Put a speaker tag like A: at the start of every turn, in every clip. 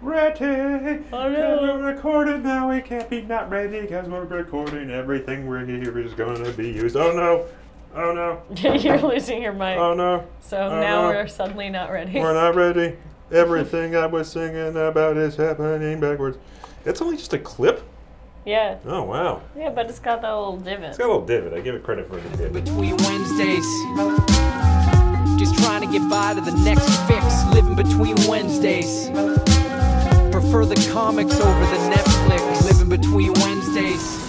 A: Ready.
B: Oh no.
A: We're recording now. We can't be not ready because we're recording. Everything we're here is gonna be used. Oh no. Oh no.
B: You're losing your mic.
A: Oh no.
B: So
A: Oh,
B: now
A: no.
B: we're suddenly not ready.
A: We're not ready. Everything I was singing about is happening backwards. It's only just a clip?
B: Yeah.
A: Oh, wow.
B: Yeah, but it's got that little divot.
A: It's got a little divot. I give it credit for the divot.
C: Between Wednesdays, just trying to get by to the next fix. Living between Wednesdays, prefer the comics over the Netflix. Living between Wednesdays.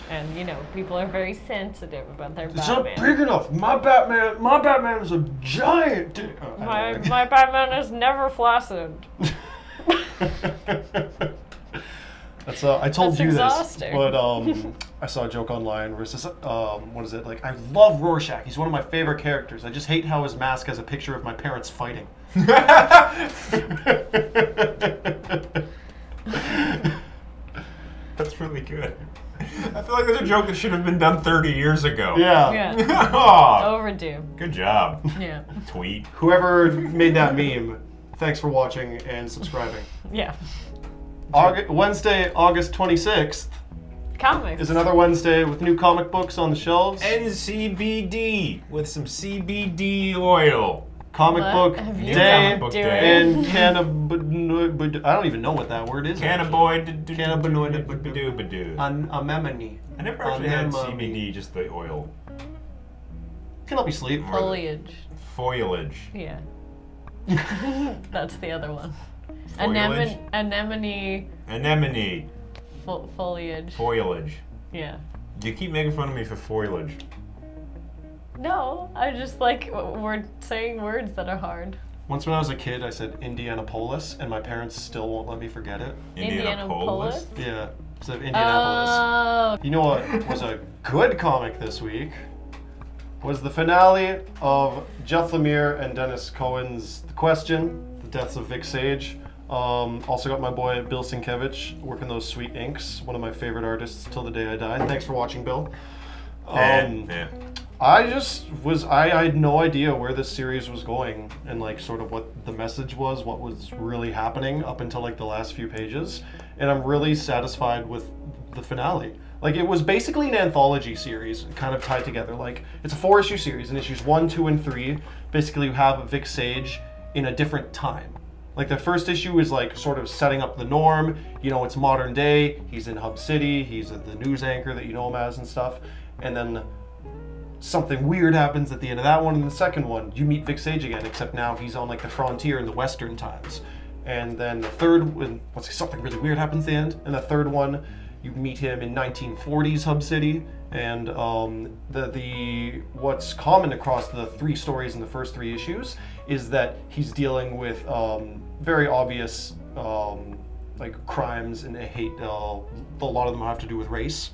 B: And, you know, people are very sensitive about their
A: It's not
B: Batman.
A: big enough. My Batman is a giant dude.
B: My Batman is never flaccid.
D: That's I told
B: That's
D: you
B: exhausting.
D: this, but I saw a joke online where it says, what is it? Like, I love Rorschach. He's one of my favorite characters. I just hate how his mask has a picture of my parents fighting.
A: That's really good. I feel like there's a joke that should have been done 30 years ago.
D: Yeah.
B: Yeah.
A: Oh,
B: Overdue.
A: good job.
B: Yeah.
A: Tweet.
D: Whoever made that meme, thanks for watching and subscribing.
B: Yeah.
D: Wednesday, August 26th
B: Comics.
D: is another Wednesday with new comic books on the shelves.
A: NCBD with some CBD oil.
D: Comic
B: What
D: book
B: have you
D: day
A: Comic book
B: doing?
A: day.
D: and cannabinoid. I don't even know what that word is.
A: Cannabinoid.
D: Cannabinoid. Anemone.
A: I never actually had
D: Anemone.
A: CBD, just the oil.
D: Can help you sleep.
B: Foliage.
A: Foliage.
B: Yeah. That's the other one.
A: Foliage?
B: Anemone
A: Anemone.
B: foliage.
A: Foliage.
B: Yeah.
A: You keep making fun of me for foliage.
B: No, I just like we're saying words that are hard.
D: Once when I was a kid, I said Indianapolis, and my parents still won't let me forget it.
B: Indianapolis?
D: Yeah, instead of Indianapolis.
B: Oh.
D: You know what was a good comic this week? Was the finale of Jeff Lemire and Dennis Cohen's The Question, The Deaths of Vic Sage. Also got my boy Bill Sienkiewicz working those sweet inks, one of my favorite artists till the day I die. Thanks for watching, Bill.
A: Yeah.
D: I had no idea where this series was going and like sort of what the message was, what was really happening up until like the last few pages. And I'm really satisfied with the finale. Like, it was basically an anthology series kind of tied together. Like, it's a 4-issue series, and issues 1, 2, and 3 basically you have Vic Sage in a different time. Like, the first issue is like sort of setting up the norm. You know, it's modern day. He's in Hub City. He's the news anchor that you know him as and stuff. And then something weird happens at the end of that one. And the second one, you meet Vic Sage again, except now he's on like the frontier in the Western times. And then the third one, something really weird happens at the end. And the third one, you meet him in 1940s Hub City. And what's common across the 3 stories in the first 3 issues is that he's dealing with very obvious like crimes and hate. A lot of them have to do with race.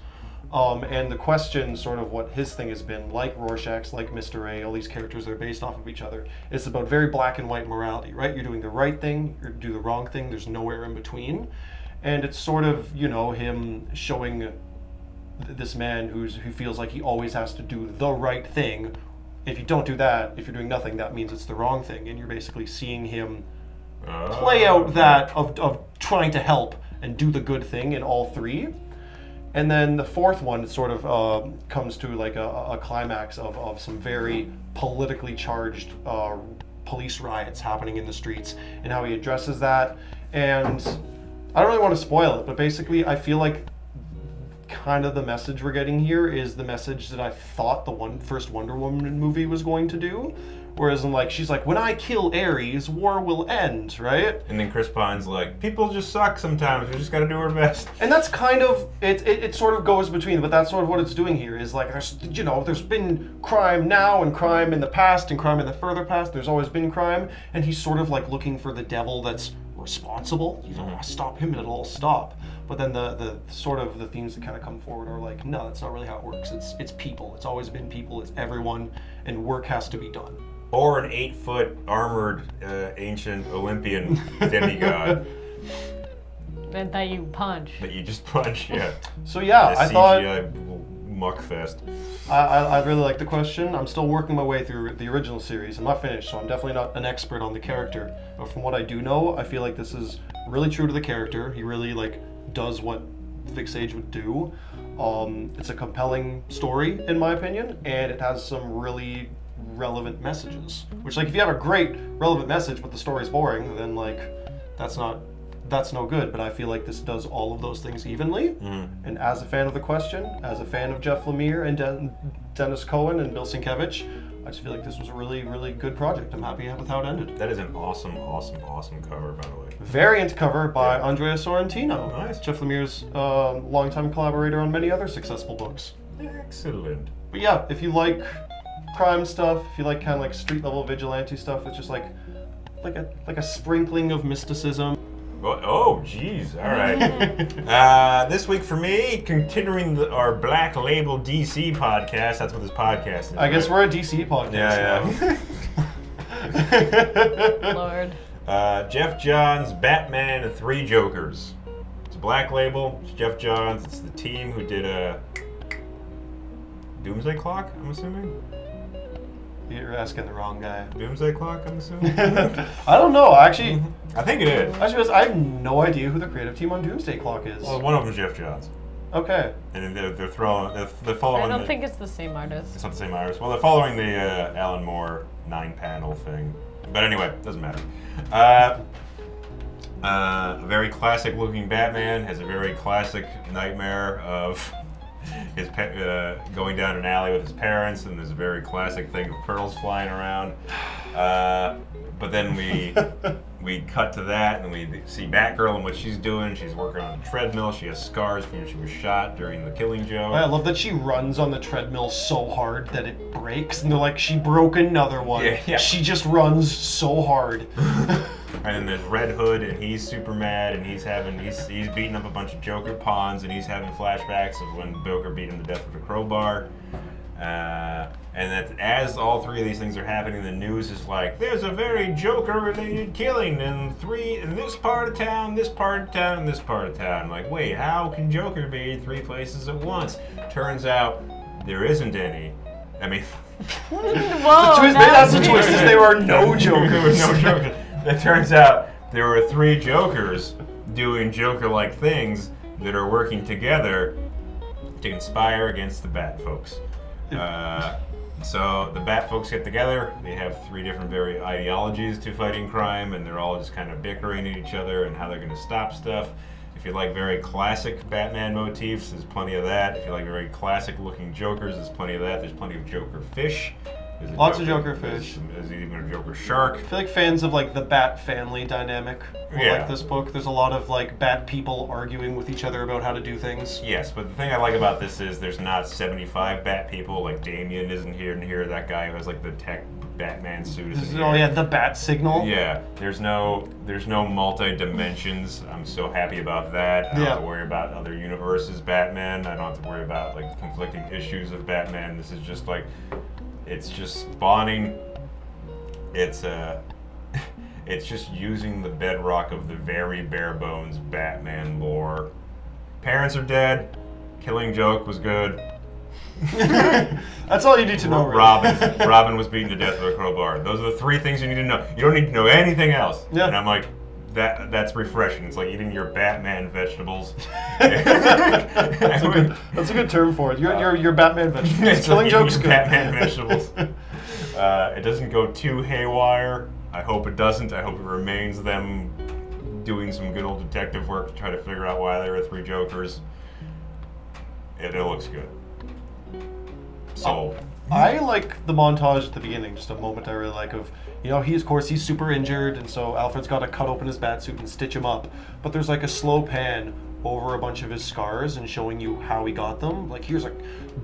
D: And the question, sort of what his thing has been, like Rorschach's, like Mr. A, all these characters that are based off of each other, it's about very black and white morality, right? You're doing the right thing, you do the wrong thing, there's nowhere in between. And it's sort of, you know, him showing this man who feels like he always has to do the right thing. If you don't do that, if you're doing nothing, that means it's the wrong thing. And you're basically seeing him play out that of trying to help and do the good thing in all 3. And then the fourth one sort of comes to like a climax of some very politically charged police riots happening in the streets and how he addresses that. And I don't really want to spoil it, but basically I feel like kind of the message we're getting here is the message that I thought the first Wonder Woman movie was going to do. Whereas she's like, when I kill Ares, war will end, right?
A: And then Chris Pine's like, people just suck sometimes. We just got to do our best.
D: And that's kind of it sort of goes between, but that's sort of what it's doing here is like there's been crime now and crime in the past and crime in the further past. There's always been crime, and he's sort of like looking for the devil that's responsible. You don't want to stop him, and it'll all stop. But then the sort of the themes that kind of come forward are like, no, that's not really how it works. It's people. It's always been people. It's everyone, and work has to be done.
A: Or an 8-foot armored ancient Olympian demigod.
B: That you punch.
A: That you just punch, yeah.
D: So yeah, I thought
A: muck fest.
D: I really like the question. I'm still working my way through the original series. I'm not finished, so I'm definitely not an expert on the character. But from what I do know, I feel like this is really true to the character. He really like does what Vic Sage would do. It's a compelling story, in my opinion, and it has some really relevant messages. Which, like, if you have a great relevant message but the story's boring, then like that's no good. But I feel like this does all of those things evenly. And as a fan of the question, as a fan of Jeff Lemire and Dennis Cohen and Bill Sienkiewicz, I just feel like this was a really, really good project. I'm happy with how it ended.
A: That is an awesome, awesome, awesome cover, by the way.
D: Variant cover by Andrea Sorrentino.
A: Nice.
D: Jeff Lemire's longtime collaborator on many other successful books.
A: Excellent.
D: But yeah, if you like crime stuff, if you like kind of like street level vigilante stuff, it's just like a sprinkling of mysticism.
A: Oh, geez. All right. This week for me, continuing our Black Label DC podcast. That's what this podcast is.
D: I guess we're a DC podcast
A: now.
B: Lord.
A: Jeff Johns, Batman and Three Jokers. It's Black Label. It's Jeff Johns. It's the team who did Doomsday Clock, I'm assuming?
D: You're asking the wrong guy.
A: Doomsday Clock, I'm assuming?
D: I don't know, actually.
A: I think it is.
D: Actually, I have no idea who the creative team on Doomsday Clock is.
A: Well, one of them is Jeff Johns.
D: Okay.
A: And they're following.
B: I don't think it's the same artist.
A: It's not the same artist. Well, they're following the Alan Moore 9-panel thing. But anyway, doesn't matter. A very classic looking Batman has a very classic nightmare of his going down an alley with his parents, and there's a very classic thing of pearls flying around. But then we cut to that, and we see Batgirl and what she's doing. She's working on a treadmill. She has scars from when she was shot during the Killing Joke.
D: I love that she runs on the treadmill so hard that it breaks, and they're like, she broke another one.
A: Yeah.
D: She just runs so hard.
A: And then there's Red Hood, and he's super mad, and he's beating up a bunch of Joker pawns, and he's having flashbacks of when Joker beat him to death with a crowbar. And that as all three of these things are happening, the news is like, there's a very Joker-related killing in this part of town, this part of town, and this part of town. Like, wait, how can Joker be in 3 places at once? Turns out there isn't any. I mean,
B: Whoa,
D: that's the twist, is there are no Jokers.
A: There was no Joker. It turns out there were 3 Jokers doing Joker-like things that are working together to conspire against the Bat folks. So the Bat folks get together. They have 3 different very ideologies to fighting crime, and they're all just kind of bickering at each other and how they're going to stop stuff. If you like very classic Batman motifs, there's plenty of that. If you like very classic looking Jokers, there's plenty of that. There's plenty of Joker fish.
D: Lots of Joker fish.
A: There's even a Joker shark.
D: I feel like fans of like the Bat family dynamic will like this book. There's a lot of like Bat people arguing with each other about how to do things.
A: Yes, but the thing I like about this is there's not 75 Bat people. Like Damien isn't here, and here that guy who has like the tech Batman suit isn't here.
D: Oh yeah, the Bat signal.
A: Yeah, there's no multi-dimensions. I'm so happy about that. I don't have to worry about other universes Batman. I don't have to worry about like conflicting issues of Batman. This is just like, it's just spawning. It's just using the bedrock of the very bare bones Batman lore. Parents are dead. Killing Joke was good.
D: That's all you need to know. Really.
A: Robin was beaten to death with a crowbar. Those are the 3 things you need to know. You don't need to know anything else. Yeah. And I'm like, that's refreshing. It's like eating your Batman vegetables.
D: That's a good term for it. Your Batman vegetables. Killing Joke's good.
A: Batman vegetables. It doesn't go too haywire. I hope it doesn't. I hope it remains them doing some good old detective work to try to figure out why there are 3 Jokers. It looks good. So
D: I like the montage at the beginning, just a moment I really like of, you know, he's super injured, and so Alfred's got to cut open his batsuit and stitch him up. But there's like a slow pan over a bunch of his scars and showing you how he got them. Like, here's a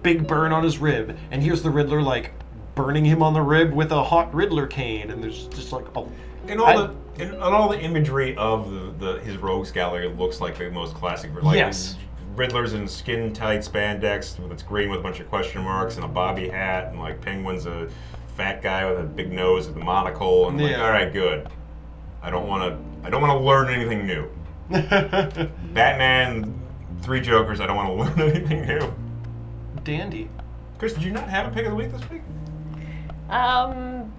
D: big burn on his rib, and here's the Riddler like burning him on the rib with a hot Riddler cane, and there's just like
A: all the imagery of his rogues gallery looks like the most classic. Like,
D: yes.
A: Riddler's in skin-tight spandex that's green with a bunch of question marks and a bobby hat, and like Penguin's a fat guy with a big nose with a monocle, and like, all right, good. I don't want to learn anything new. Batman, 3 Jokers. I don't want to learn anything new.
D: dandy.
A: Chris, did you not have a pick of the week this week?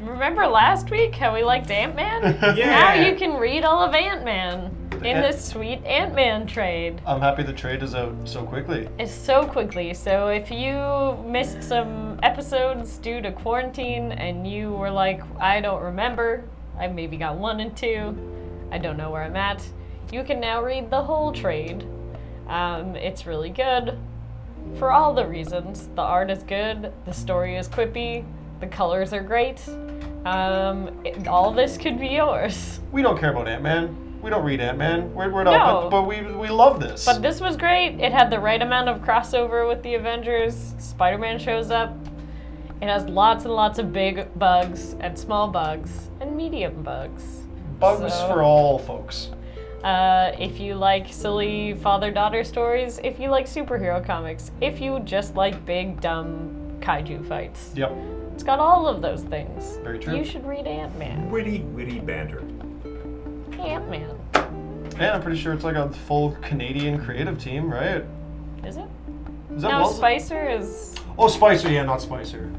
B: Remember last week how we liked Ant-Man?
A: Yeah.
B: Now you can read all of Ant-Man in this sweet Ant-Man trade.
D: I'm happy the trade is out so quickly.
B: It's so quickly. So if you missed some episodes due to quarantine and you were like, I don't remember, I maybe got 1 and 2, I don't know where I'm at, you can now read the whole trade. It's really good for all the reasons. The art is good, the story is quippy, the colors are great. All this could be yours.
D: We don't care about Ant-Man. We don't read Ant-Man. We're
B: No.
D: not, but we love this.
B: But this was great. It had the right amount of crossover with the Avengers. Spider-Man shows up. It has lots and lots of big bugs and small bugs and medium bugs.
D: Bugs
B: So,
D: for all folks.
B: if you like silly father-daughter stories, if you like superhero comics, if you just like big, dumb kaiju fights.
D: Yep.
B: It's got all of those things.
D: Very true.
B: You should read Ant-Man.
A: Witty banter.
B: Ant-Man.
D: And I'm pretty sure it's like a full Canadian creative team, right?
B: Is it?
D: Is that
B: No,
D: Wellesley?
B: Spicer is...
D: Oh, Spicer. Yeah, not Spicer.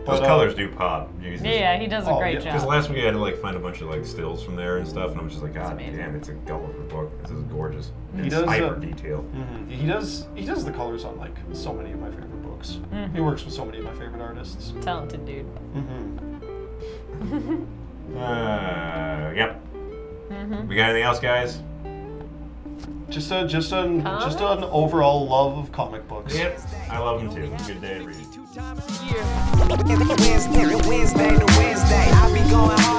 A: Those
D: But,
A: colors do pop. Jesus.
B: Yeah, he does a
D: Oh,
B: great
D: yeah.
A: Because
B: job.
A: last week I had to like find a bunch of like stills from there and stuff, and I'm just like, God
B: amazing.
A: damn, it's a Gulliver book. This is gorgeous.
D: He
A: It's
D: does,
A: hyper detailed.
D: He does the colors on like so many of my favorite books.
B: Mm-hmm.
D: He works with so many of my favorite artists.
B: Talented dude.
A: Yep. We got anything else, guys?
D: Just an overall love of comic books.
A: Yep. I love them too. Good day at reading.
C: 2 times a year. Wednesday to Wednesday, I be going hard.